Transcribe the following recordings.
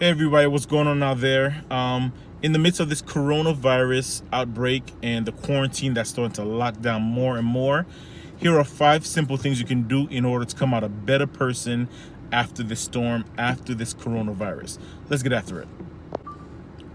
Hey everybody, what's going on out there? In the midst of this coronavirus outbreak and the quarantine that's starting to lock down more and more, here are 5 simple things you can do in order to come out a better person after this storm, after this coronavirus. Let's get after it.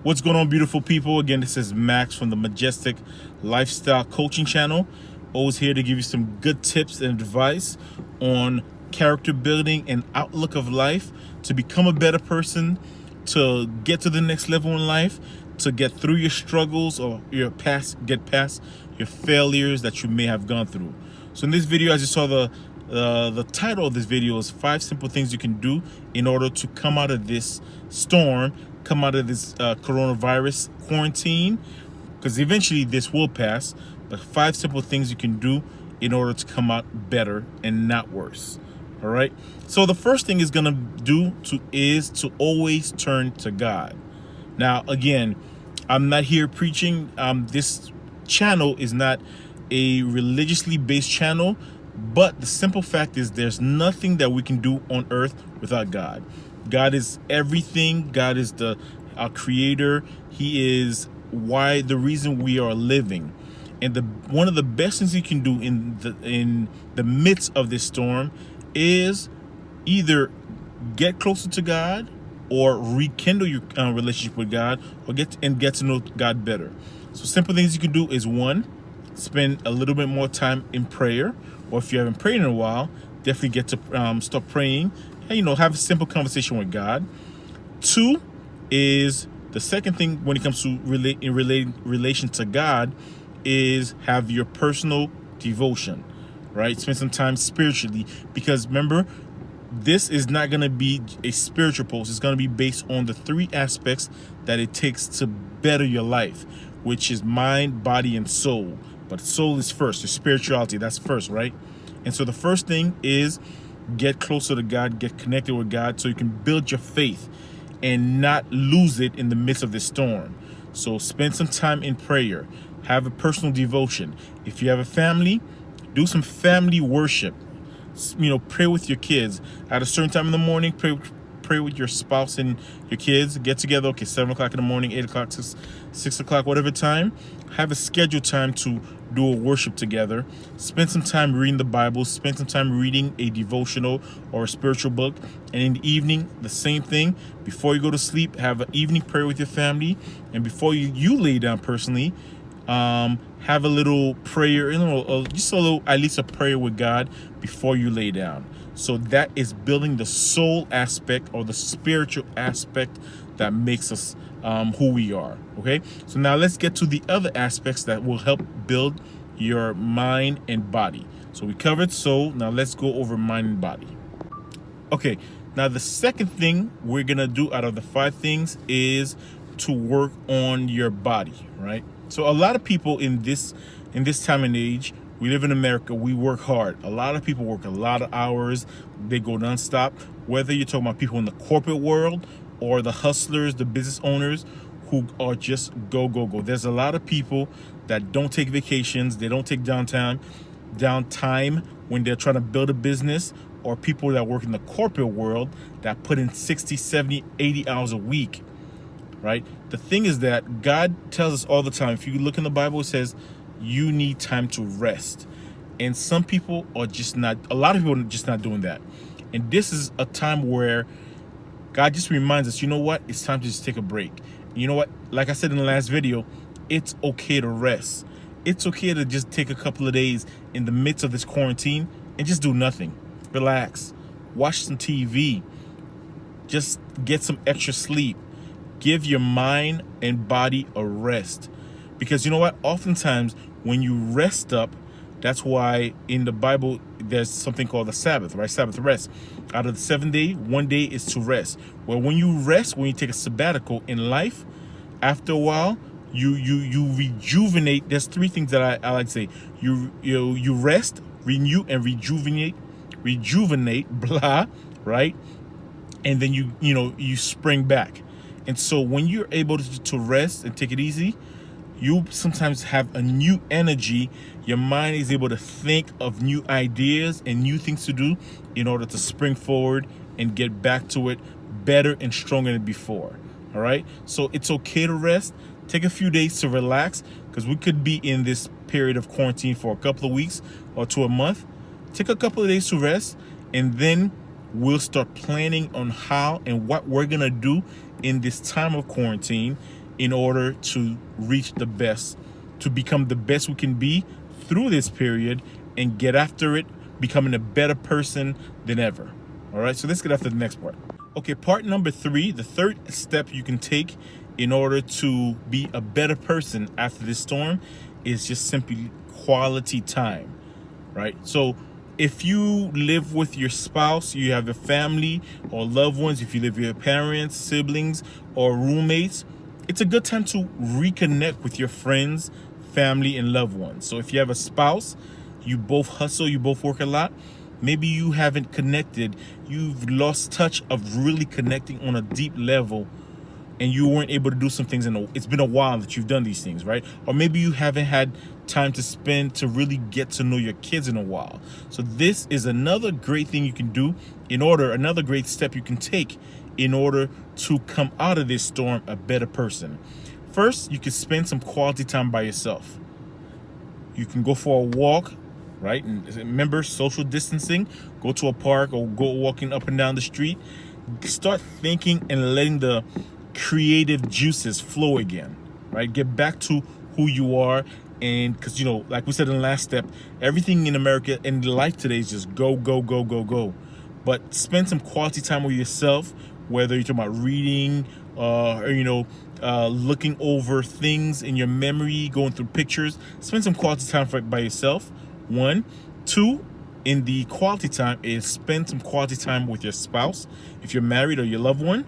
What's going on, beautiful people? Again, this is Max from the Majestic Lifestyle Coaching Channel. Always here to give you some good tips and advice on character building and outlook of life to become a better person, to get to the next level in life, to get through your struggles or get past your failures that you may have gone through. So in this video, as you saw, the title of this video is 5 simple things you can do in order to come out of this storm, come out of this coronavirus quarantine, because eventually this will pass. But 5 simple things you can do in order to come out better and not worse. All right. So the first thing is to always turn to God. Now, again, I'm not here preaching. This channel is not a religiously based channel, but the simple fact is there's nothing that we can do on earth without God. God is everything. God is our creator. He is the reason we are living. And one of the best things you can do in the midst of this storm is either get closer to God or rekindle your relationship with God, or get to know God better. So simple things you can do is 1, spend a little bit more time in prayer, or if you haven't prayed in a while, definitely get to start praying and have a simple conversation with God. 2 is the second thing when it comes to relation to God is have your personal devotion. Right? Spend some time spiritually, because remember, this is not going to be a spiritual post. It's going to be based on the 3 aspects that it takes to better your life, which is mind, body, and soul. But soul is first. Your spirituality, that's first, right? And so the first thing is get closer to God, get connected with God, so you can build your faith and not lose it in the midst of this storm. So spend some time in prayer. Have a personal devotion. If you have a family, do some family worship. Pray with your kids at a certain time in the morning. Pray with your spouse and your kids. Get together. Okay, 7 o'clock in the morning, 8 o'clock, 6 o'clock, whatever time. Have a scheduled time to do a worship together. Spend some time reading the Bible. Spend some time reading a devotional or a spiritual book. And in the evening, the same thing. Before you go to sleep, have an evening prayer with your family. And before you lay down personally, have a little prayer, just at least a prayer with God before you lay down. So that is building the soul aspect or the spiritual aspect that makes us who we are. Okay, so now let's get to the other aspects that will help build your mind and body. So we covered soul. Now let's go over mind and body. Okay, now the second thing we're gonna do out of the 5 things is to work on your body, right? So a lot of people in this time and age, we live in America, we work hard. A lot of people work a lot of hours. They go nonstop. Whether you're talking about people in the corporate world or the hustlers, the business owners who are just go. There's a lot of people that don't take vacations. They don't take downtime when they're trying to build a business, or people that work in the corporate world that put in 60, 70, 80 hours a week. Right? The thing is that God tells us all the time, if you look in the Bible, it says you need time to rest. And a lot of people are just not doing that. And this is a time where God just reminds us, you know what? It's time to just take a break. You know what? Like I said in the last video, it's okay to rest. It's okay to just take a couple of days in the midst of this quarantine and just do nothing. Relax. Watch some TV. Just get some extra sleep. Give your mind and body a rest. Because you know what? Oftentimes when you rest up, that's why in the Bible there's something called the Sabbath, right? Sabbath rest. Out of the 7 day, 1 day is to rest. Well, when you rest, when you take a sabbatical in life, after a while, you rejuvenate. There's 3 things that I like to say. You rest, renew, and rejuvenate, blah, right? And then you spring back. And so when you're able to rest and take it easy, you sometimes have a new energy. Your mind is able to think of new ideas and new things to do in order to spring forward and get back to it better and stronger than before. All right, so it's okay to rest. Take a few days to relax, because we could be in this period of quarantine for a couple of weeks or to a month. Take a couple of days to rest, and then we'll start planning on how and what we're gonna do in this time of quarantine in order to reach the best, to become the best we can be through this period and get after it, becoming a better person than ever. All right, so let's get after the next part. Okay, part number 3, the third step you can take in order to be a better person after this storm is just simply quality time, right? So if you live with your spouse, you have a family or loved ones, if you live with your parents, siblings, or roommates, it's a good time to reconnect with your friends, family, and loved ones. So if you have a spouse, you both hustle, you both work a lot, maybe you haven't connected, you've lost touch of really connecting on a deep level, and you weren't able to do some things it's been a while that you've done these things, right? Or maybe you haven't had time to spend to really get to know your kids in a while. So this is another great thing you can do another great step you can take in order to come out of this storm a better person. First, you can spend some quality time by yourself. You can go for a walk, right? And remember, social distancing. Go to a park or go walking up and down the street. Start thinking and letting the creative juices flow again, right? Get back to who you are. And because, like we said in the last step, everything in America and life today is just go, go, go, go, go. But spend some quality time with yourself, whether you're talking about reading or, looking over things in your memory, going through pictures. Spend some quality time by yourself. 1. 2, in the quality time is spend some quality time with your spouse. If you're married or your loved one,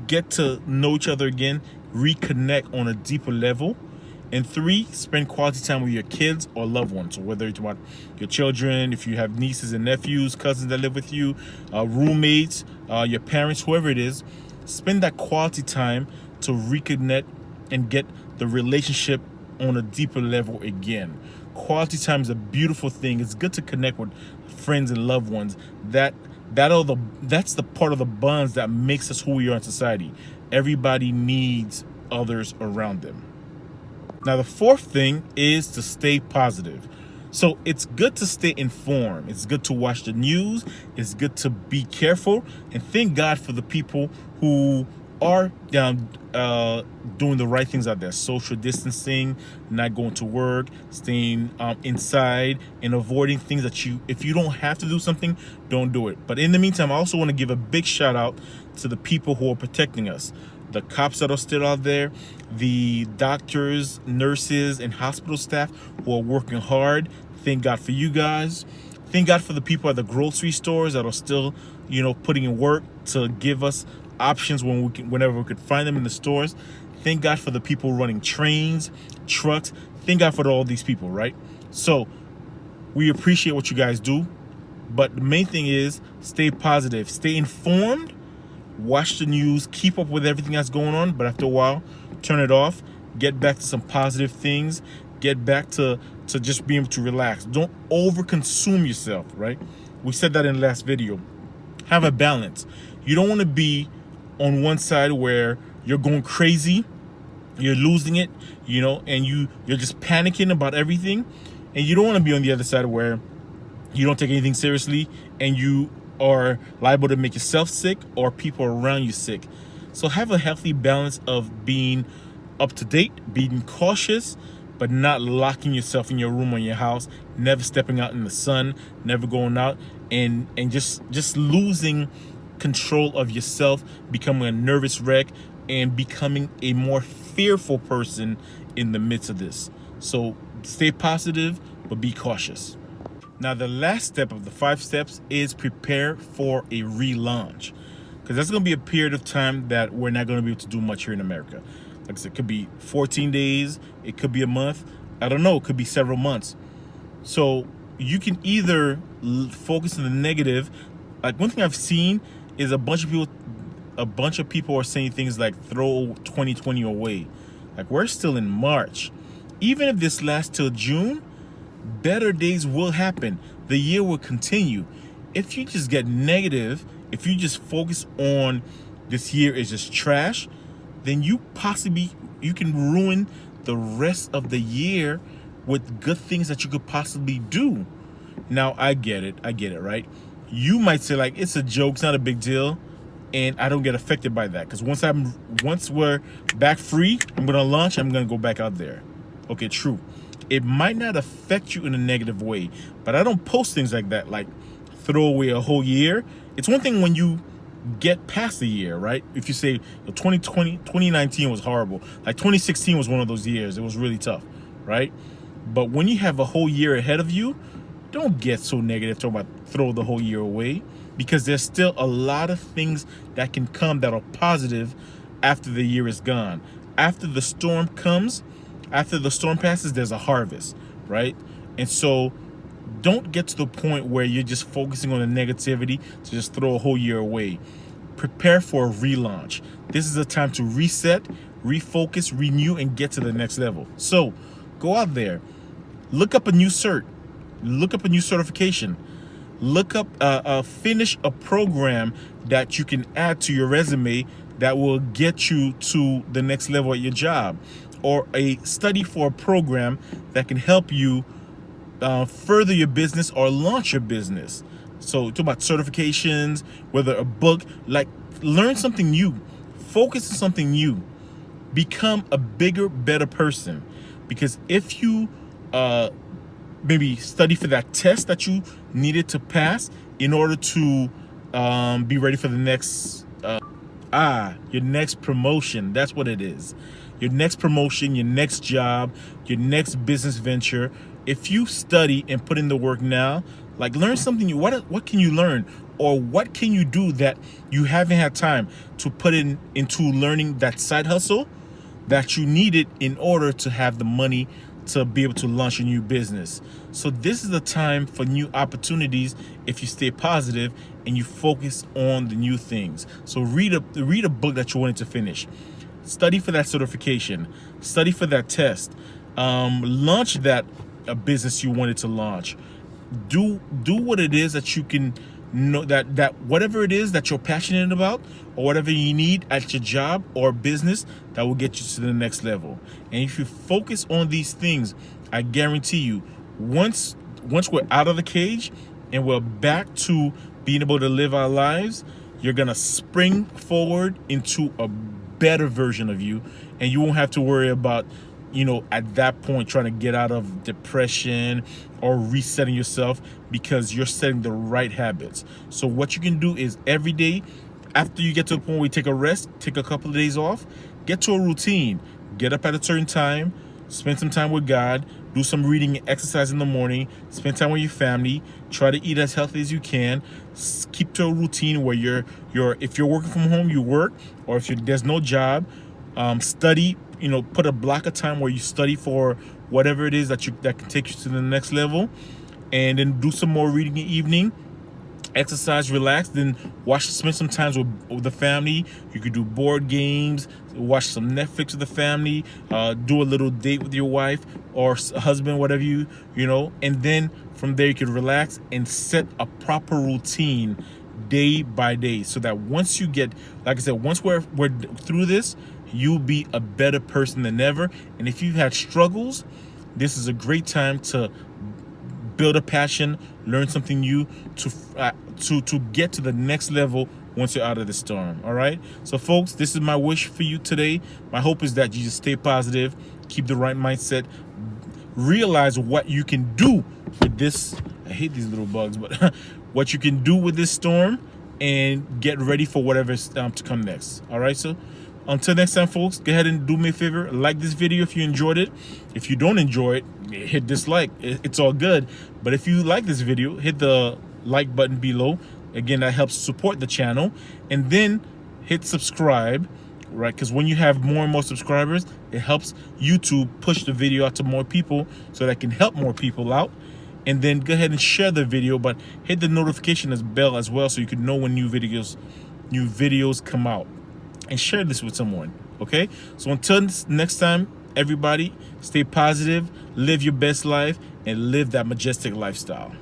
get to know each other again, reconnect on a deeper level. And 3, spend quality time with your kids or loved ones. So whether it's about your children, if you have nieces and nephews, cousins that live with you, roommates, your parents, whoever it is, spend that quality time to reconnect and get the relationship on a deeper level again. Quality time is a beautiful thing. It's good to connect with friends and loved ones. That's the part of the bonds that makes us who we are in society. Everybody needs others around them. Now, the fourth thing is to stay positive. So it's good to stay informed. It's good to watch the news. It's good to be careful, and thank God for the people who are doing the right things out there. Social distancing, not going to work, staying inside, and avoiding things that if you don't have to do something, don't do it. But in the meantime, I also want to give a big shout out to the people who are protecting us. The cops that are still out there, the doctors, nurses, and hospital staff who are working hard. Thank God for you guys. Thank God for the people at the grocery stores that are still, putting in work to give us options whenever we could find them in the stores. Thank God for the people running trains, trucks. Thank God for all these people, right? So we appreciate what you guys do, but the main thing is stay positive, stay informed, watch the news, keep up with everything that's going on, but after a while, turn it off, get back to some positive things, get back to just being able to relax. Don't overconsume yourself, right? We said that in the last video. Have a balance. You don't want to be on one side where you're going crazy, you're losing it, and you're just panicking about everything. And you don't want to be on the other side where you don't take anything seriously and you are liable to make yourself sick or people around you sick. So have a healthy balance of being up to date, being cautious, but not locking yourself in your room or your house, never stepping out in the sun, never going out, and just losing control of yourself, becoming a nervous wreck, and becoming a more fearful person in the midst of this. So stay positive, but be cautious. Now, the last step of the 5 steps is prepare for a relaunch, because that's going to be a period of time that we're not going to be able to do much here in America. Like I said, it could be 14 days, it could be a month, I don't know, it could be several months. So you can either focus on the negative. Like, one thing I've seen is a bunch of people are saying things like throw 2020 away. Like, we're still in March. Even if this lasts till June, better days will happen. The year will continue. If you just get negative, if you just focus on this year is just trash, then you can ruin the rest of the year with good things that you could possibly do. Now, I get it, right? You might say, like, it's a joke, it's not a big deal, and I don't get affected by that, because once we're back free, I'm gonna launch, I'm gonna go back out there. Okay, true. It might not affect you in a negative way, but I don't post things like that, like throw away a whole year. It's one thing when you get past the year, right? If you say 2019 was horrible, like 2016 was one of those years, it was really tough, right? But when you have a whole year ahead of you, don't get so negative talking about throw the whole year away, because there's still a lot of things that can come that are positive after the year is gone. After the storm comes, after the storm passes, there's a harvest, right? And so don't get to the point where you're just focusing on the negativity to just throw a whole year away. Prepare for a relaunch. This is a time to reset, refocus, renew, and get to the next level. So go out there, look up a new cert, look up a new certification, look up finish a program that you can add to your resume that will get you to the next level at your job, or a study for a program that can help you further your business or launch your business. So talk about certifications, whether a book, like learn something new, focus on something new, become a bigger, better person. Because if you maybe study for that test that you needed to pass in order to be ready for the next your next promotion, that's what it is. Your next promotion, your next job, your next business venture. If you study and put in the work now, like learn something new. What can you learn, or what can you do that you haven't had time to put into learning that side hustle that you needed in order to have the money to be able to launch a new business? So this is the time for new opportunities if you stay positive and you focus on the new things. So read a book that you wanted to finish. Study for that certification. Study for that test. Launch that business you wanted to launch. Do what it is that you can know, that whatever it is that you're passionate about, or whatever you need at your job or business that will get you to the next level. And if you focus on these things, I guarantee you, once we're out of the cage and we're back to being able to live our lives, you're gonna spring forward into a better version of you, and you won't have to worry about, at that point, trying to get out of depression or resetting yourself, because you're setting the right habits. So what you can do is every day, after you get to the point where you take a rest, take a couple of days off, get to a routine. Get up at a certain time, spend some time with God, do some reading and exercise in the morning, spend time with your family, try to eat as healthy as you can, keep to a routine where if you're working from home, you work, or if there's no job, study, put a block of time where you study for whatever it is that can take you to the next level, and then do some more reading in the evening, exercise, relax, then spend some time with the family. You could do board games, watch some Netflix with the family, do a little date with your wife or husband, whatever and then from there you can relax and set a proper routine day by day, so that once you get, like I said, once we're through this, you'll be a better person than ever. And if you've had struggles, this is a great time to build a passion, learn something new, to get to the next level once you're out of the storm. All right, so folks, this is my wish for you today. My hope is that you just stay positive, keep the right mindset, realize what you can do with this. I hate these little bugs, but what you can do with this storm, and get ready for whatever's to come next. All right, so until next time, folks, go ahead and do me a favor, like this video if you enjoyed it. If you don't enjoy it, hit dislike. It's all good. But if you like this video, hit the like button below. Again, that helps support the channel. And then hit subscribe, right? Because when you have more and more subscribers, it helps YouTube push the video out to more people, so that can help more people out. And then go ahead and share the video, but hit the notification bell as well, so you can know when new videos come out. And share this with someone. Okay, so until next time, everybody, stay positive, live your best life, and live that majestic lifestyle.